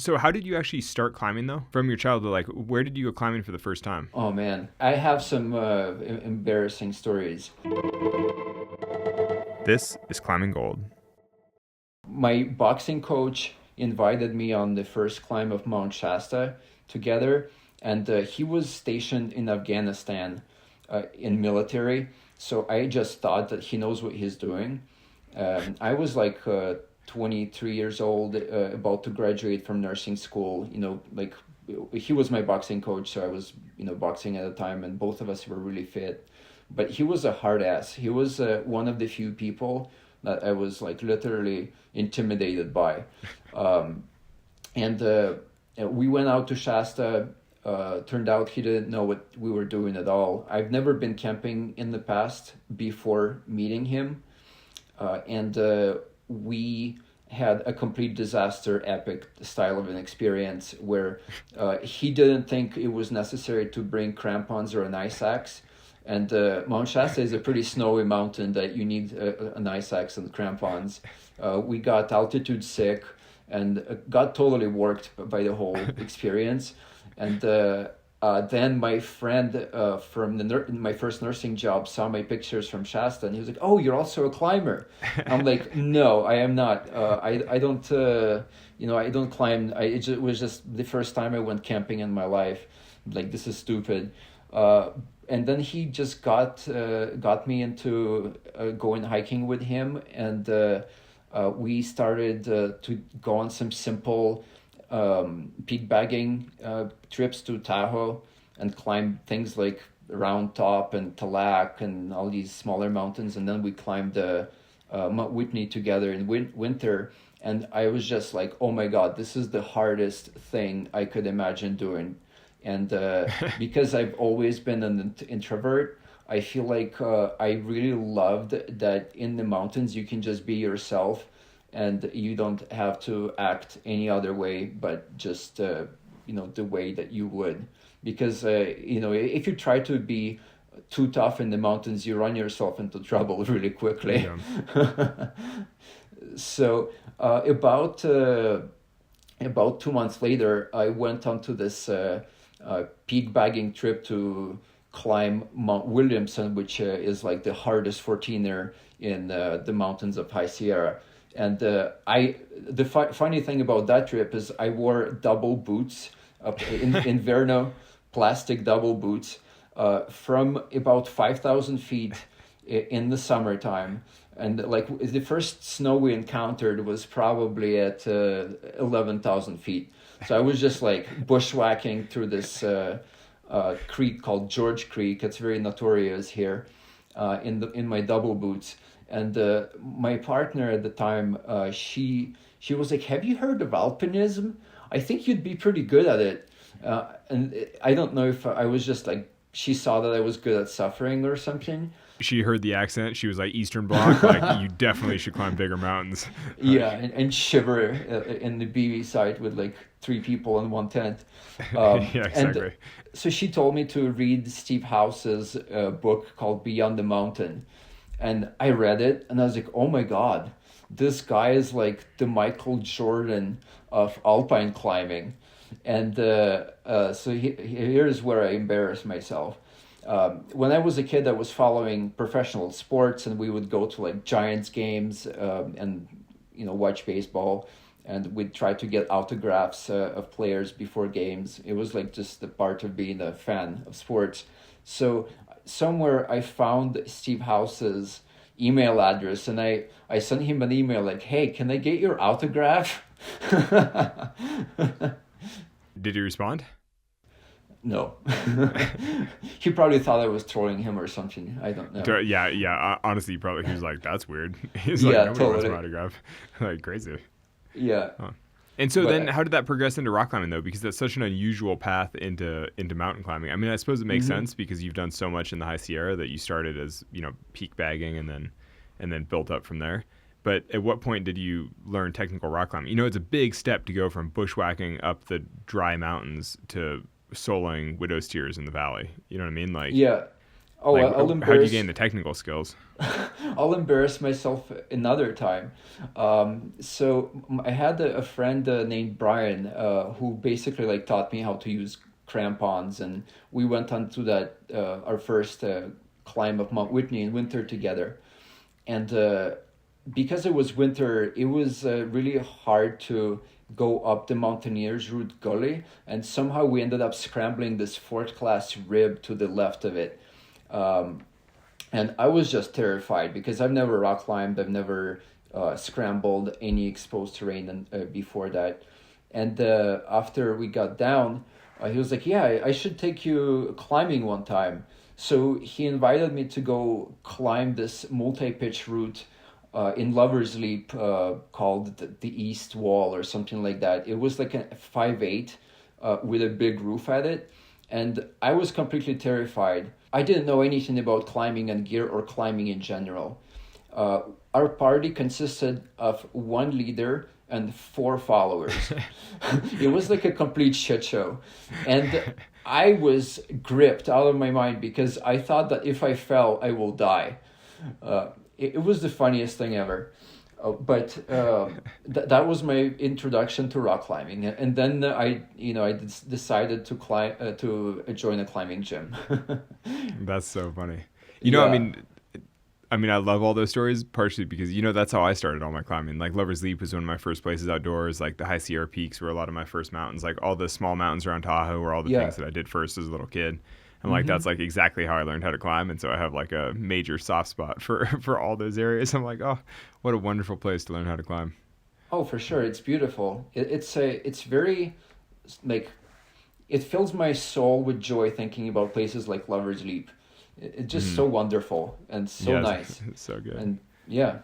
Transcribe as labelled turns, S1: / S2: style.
S1: So how did you actually start climbing though? From your childhood, like where did you go climbing for the first time?
S2: Oh man, I have some embarrassing stories.
S1: This is Climbing Gold.
S2: My boxing coach invited me on the first climb of Mount Shasta together, and he was stationed in Afghanistan in military. So I just thought that he knows what he's doing. I was like 23 years old, about to graduate from nursing school. Like he was my boxing coach, so I was boxing at the time, and both of us were really fit. But he was a hard ass. He was one of the few people that I was like literally intimidated by. Um, and we went out to Shasta. Turned out he didn't know what we were doing at all. I've never been camping in the past before meeting him. And we had a complete disaster epic style of an experience where he didn't think it was necessary to bring crampons or an ice axe. And Mount Shasta is a pretty snowy mountain that you need an ice axe and crampons. We got altitude sick and got totally worked by the whole experience. And then my friend from my first nursing job saw my pictures from Shasta, and he was like, "Oh, you're also a climber." I'm like, "No, I am not. I don't. I don't climb. It was just the first time I went camping in my life. Like, this is stupid." And then he just got me into going hiking with him, and we started to go on some simple peak bagging trips to Tahoe and climb things like Round Top and Talac and all these smaller mountains. And then we climbed Mount Whitney together in winter. And I was just like, oh my God, this is the hardest thing I could imagine doing. And because I've always been an introvert, I feel like I really loved that in the mountains you can just be yourself and you don't have to act any other way but just the way that you would. Because if you try to be too tough in the mountains, you run yourself into trouble really quickly. Yeah. So about 2 months later, I went onto this peak bagging trip to climb Mount Williamson, which is like the hardest 14er in the mountains of High Sierra. And the funny thing about that trip is I wore double boots in Inverno, plastic double boots from about 5,000 feet in the summertime. And like the first snow we encountered was probably at 11,000 feet. So I was just like bushwhacking through this creek called George Creek. It's very notorious here in my double boots. And my partner at the time, she was like, "Have you heard of alpinism? I think you'd be pretty good at it." And I don't know if I was just like, she saw that I was good at suffering or something.
S1: She heard the accent. She was like, Eastern Bloc, like, you definitely should climb bigger mountains.
S2: Yeah, and shiver in the BB site with like 3 people in one tent.
S1: Yeah, exactly.
S2: And so she told me to read Steve House's book called Beyond the Mountain. And I read it and I was like, oh my God, this guy is like the Michael Jordan of alpine climbing. And so here's where I embarrass myself. When I was a kid, I was following professional sports, and we would go to like Giants games and watch baseball, and we'd try to get autographs of players before games. It was like just the part of being a fan of sports. So somewhere I found Steve House's email address, and I sent him an email like, "Hey, can I get your autograph?"
S1: Did he respond?
S2: No. He probably thought I was trolling him or something. I don't know.
S1: Yeah. Honestly, probably he was like, "That's weird." He's like,
S2: Yeah,
S1: "Nobody
S2: totally.
S1: wants my autograph." Like, crazy.
S2: Yeah.
S1: Huh. And so then how did that progress into rock climbing though? Because that's such an unusual path into mountain climbing. I mean, I suppose it makes sense because you've done so much in the High Sierra that you started as, peak bagging and then built up from there. But at what point did you learn technical rock climbing? It's a big step to go from bushwhacking up the dry mountains to soloing widow's tears in the valley. You know what I mean? Like,
S2: yeah. Oh,
S1: Like,
S2: I'll
S1: how'd you
S2: embarrass
S1: gain the technical skills?
S2: I'll embarrass myself another time. I had a friend named Brian who basically like taught me how to use crampons, and we went on to that our first climb of Mount Whitney in winter together. And because it was winter, it was really hard to go up the Mountaineers Route gully, and somehow we ended up scrambling this fourth class rib to the left of it. Um, and I was just terrified because I've never rock climbed, I've never scrambled any exposed terrain before that. And after we got down, he was like, "Yeah, I should take you climbing one time." So he invited me to go climb this multi-pitch route in Lover's Leap called the East Wall or something like that. It was like a 5'8" with a big roof at it. And I was completely terrified. I didn't know anything about climbing and gear or climbing in general. Our party consisted of one leader and four followers. It was like a complete shit show. And I was gripped out of my mind because I thought that if I fell, I will die. It was the funniest thing ever. That was my introduction to rock climbing, and then I decided to climb to join a climbing gym.
S1: That's so funny.
S2: Yeah.
S1: I mean, I love all those stories partially because that's how I started all my climbing. Like Lover's Leap was one of my first places outdoors. Like the High Sierra Peaks were a lot of my first mountains. Like all the small mountains around Tahoe were all the
S2: Yeah.
S1: things that I did first as a little kid. And like that's like exactly how I learned how to climb, and so I have like a major soft spot for all those areas. I'm like, oh, what a wonderful place to learn how to climb.
S2: Oh, for sure, it's beautiful. It's very like it fills my soul with joy thinking about places like Lover's Leap. It's just so wonderful and so
S1: Yeah,
S2: nice.
S1: it's so good.
S2: And yeah.